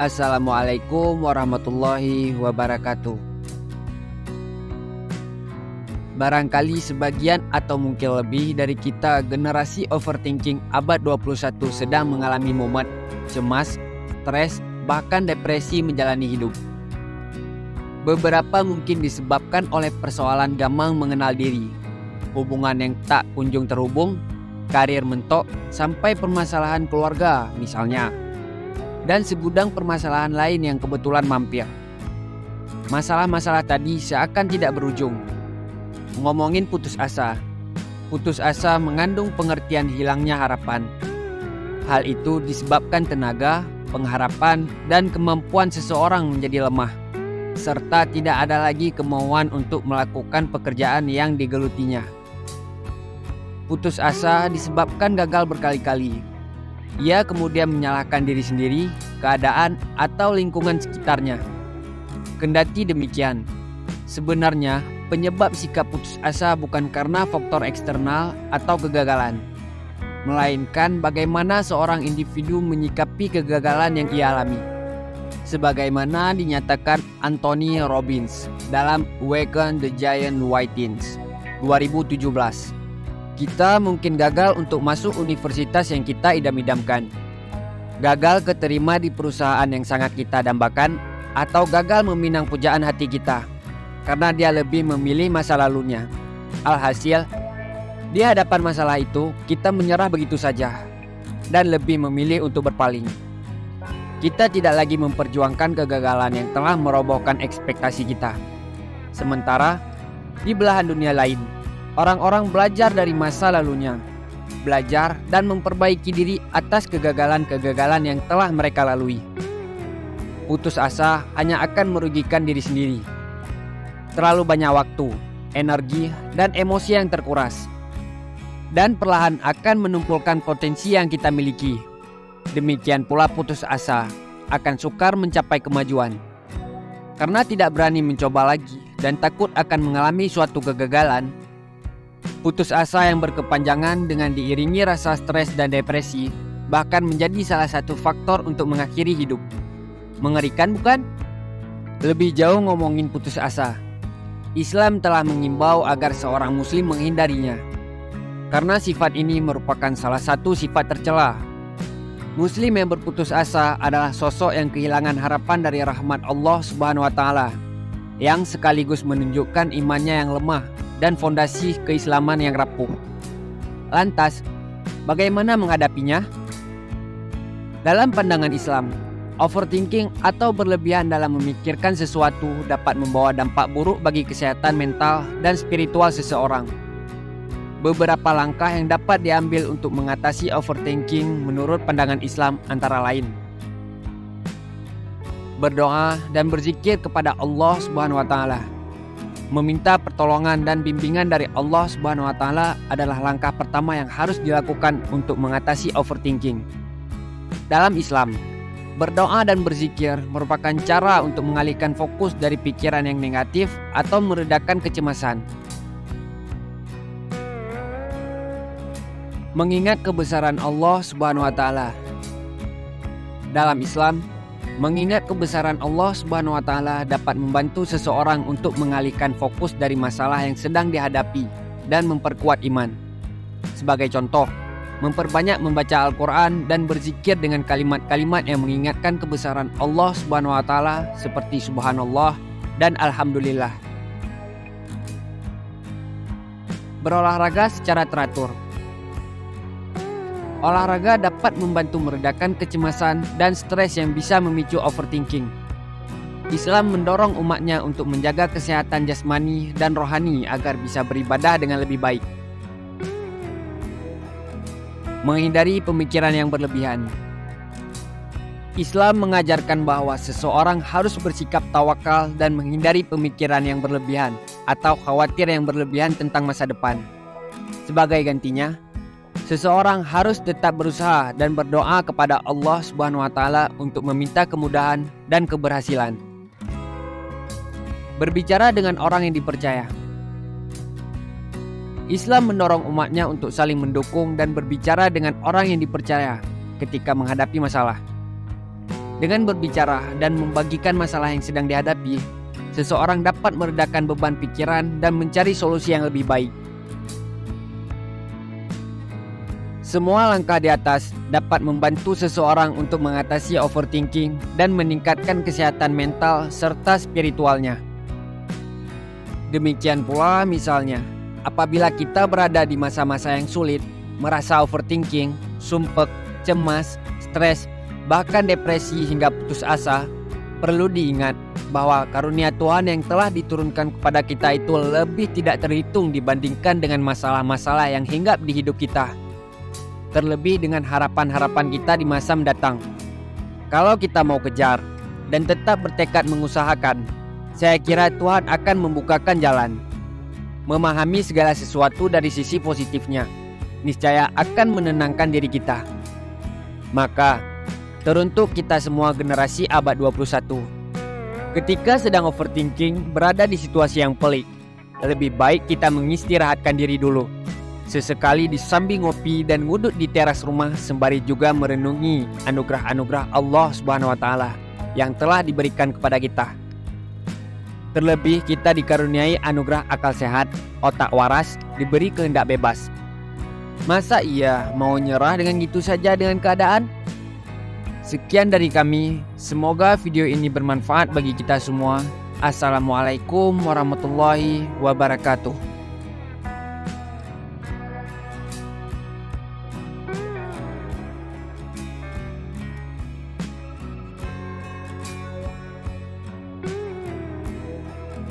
Assalamualaikum warahmatullahi wabarakatuh. Barangkali sebagian atau mungkin lebih dari kita generasi overthinking abad 21 sedang mengalami momen cemas, stres, bahkan depresi menjalani hidup. Beberapa mungkin disebabkan oleh persoalan gampang mengenal diri, hubungan yang tak kunjung terhubung, karir mentok, sampai permasalahan keluarga misalnya, dan segudang permasalahan lain yang kebetulan mampir. Masalah-masalah tadi seakan tidak berujung. Ngomongin putus asa. Putus asa mengandung pengertian hilangnya harapan. Hal itu disebabkan tenaga, pengharapan, dan kemampuan seseorang menjadi lemah, serta tidak ada lagi kemauan untuk melakukan pekerjaan yang digelutinya. Putus asa disebabkan gagal berkali-kali. Ia kemudian menyalahkan diri sendiri, keadaan, atau lingkungan sekitarnya. Kendati demikian, sebenarnya penyebab sikap putus asa bukan karena faktor eksternal atau kegagalan, melainkan bagaimana seorang individu menyikapi kegagalan yang ia alami. Sebagaimana dinyatakan Anthony Robbins dalam Awaken the Giant Within 2017. Kita mungkin gagal untuk masuk universitas yang kita idam-idamkan, gagal keterima di perusahaan yang sangat kita dambakan, atau gagal meminang pujaan hati kita karena dia lebih memilih masa lalunya. Alhasil, di hadapan masalah itu kita menyerah begitu saja dan lebih memilih untuk berpaling. Kita tidak lagi memperjuangkan kegagalan yang telah merobohkan ekspektasi kita. Sementara di belahan dunia lain, orang-orang belajar dari masa lalunya, belajar dan memperbaiki diri atas kegagalan-kegagalan yang telah mereka lalui. Putus asa hanya akan merugikan diri sendiri. Terlalu banyak waktu, energi, dan emosi yang terkuras, dan perlahan akan menumpulkan potensi yang kita miliki. Demikian pula putus asa akan sukar mencapai kemajuan, karena tidak berani mencoba lagi dan takut akan mengalami suatu kegagalan. Putus asa yang berkepanjangan dengan diiringi rasa stres dan depresi bahkan menjadi salah satu faktor untuk mengakhiri hidup. Mengerikan bukan? Lebih jauh ngomongin putus asa, Islam telah mengimbau agar seorang muslim menghindarinya, karena sifat ini merupakan salah satu sifat tercela. Muslim yang berputus asa adalah sosok yang kehilangan harapan dari rahmat Allah Subhanahu wa Ta'ala, yang sekaligus menunjukkan imannya yang lemah dan fondasi keislaman yang rapuh. Lantas, bagaimana menghadapinya? Dalam pandangan Islam, overthinking atau berlebihan dalam memikirkan sesuatu dapat membawa dampak buruk bagi kesehatan mental dan spiritual seseorang. Beberapa langkah yang dapat diambil untuk mengatasi overthinking menurut pandangan Islam antara lain: berdoa dan berzikir kepada Allah Subhanahu wa Ta'ala. Meminta pertolongan dan bimbingan dari Allah Subhanahu wa Ta'ala adalah langkah pertama yang harus dilakukan untuk mengatasi overthinking. Dalam Islam, berdoa dan berzikir merupakan cara untuk mengalihkan fokus dari pikiran yang negatif atau meredakan kecemasan. Mengingat kebesaran Allah Subhanahu wa Ta'ala. Dalam Islam, mengingat kebesaran Allah Subhanahu wa Ta'ala dapat membantu seseorang untuk mengalihkan fokus dari masalah yang sedang dihadapi dan memperkuat iman. Sebagai contoh, memperbanyak membaca Al-Quran dan berzikir dengan kalimat-kalimat yang mengingatkan kebesaran Allah Subhanahu wa Ta'ala seperti Subhanallah dan Alhamdulillah. Berolahraga secara teratur. Olahraga dapat membantu meredakan kecemasan dan stres yang bisa memicu overthinking. Islam mendorong umatnya untuk menjaga kesehatan jasmani dan rohani agar bisa beribadah dengan lebih baik. Menghindari pemikiran yang berlebihan. Islam mengajarkan bahwa seseorang harus bersikap tawakal dan menghindari pemikiran yang berlebihan atau khawatir yang berlebihan tentang masa depan. Sebagai gantinya, seseorang harus tetap berusaha dan berdoa kepada Allah Subhanahu wa Ta'ala untuk meminta kemudahan dan keberhasilan. Berbicara dengan orang yang dipercaya. Islam mendorong umatnya untuk saling mendukung dan berbicara dengan orang yang dipercaya ketika menghadapi masalah. Dengan berbicara dan membagikan masalah yang sedang dihadapi, seseorang dapat meredakan beban pikiran dan mencari solusi yang lebih baik. Semua langkah di atas dapat membantu seseorang untuk mengatasi overthinking dan meningkatkan kesehatan mental serta spiritualnya. Demikian pula misalnya, apabila kita berada di masa-masa yang sulit, merasa overthinking, sumpek, cemas, stres, bahkan depresi hingga putus asa, perlu diingat bahwa karunia Tuhan yang telah diturunkan kepada kita itu lebih tidak terhitung dibandingkan dengan masalah-masalah yang hinggap di hidup kita. Terlebih dengan harapan-harapan kita di masa mendatang. Kalau kita mau kejar dan tetap bertekad mengusahakan, saya kira Tuhan akan membukakan jalan. Memahami segala sesuatu dari sisi positifnya, niscaya akan menenangkan diri kita. Maka, teruntuk kita semua generasi abad 21, ketika sedang overthinking berada di situasi yang pelik, lebih baik kita mengistirahatkan diri dulu. Sesekali disambi ngopi dan ngudut di teras rumah sembari juga merenungi anugerah-anugerah Allah Subhanahu wa taala yang telah diberikan kepada kita. Terlebih kita dikaruniai anugerah akal sehat, otak waras, diberi kehendak bebas. Masa iya mau nyerah dengan gitu saja dengan keadaan? Sekian dari kami, semoga video ini bermanfaat bagi kita semua. Assalamualaikum warahmatullahi wabarakatuh.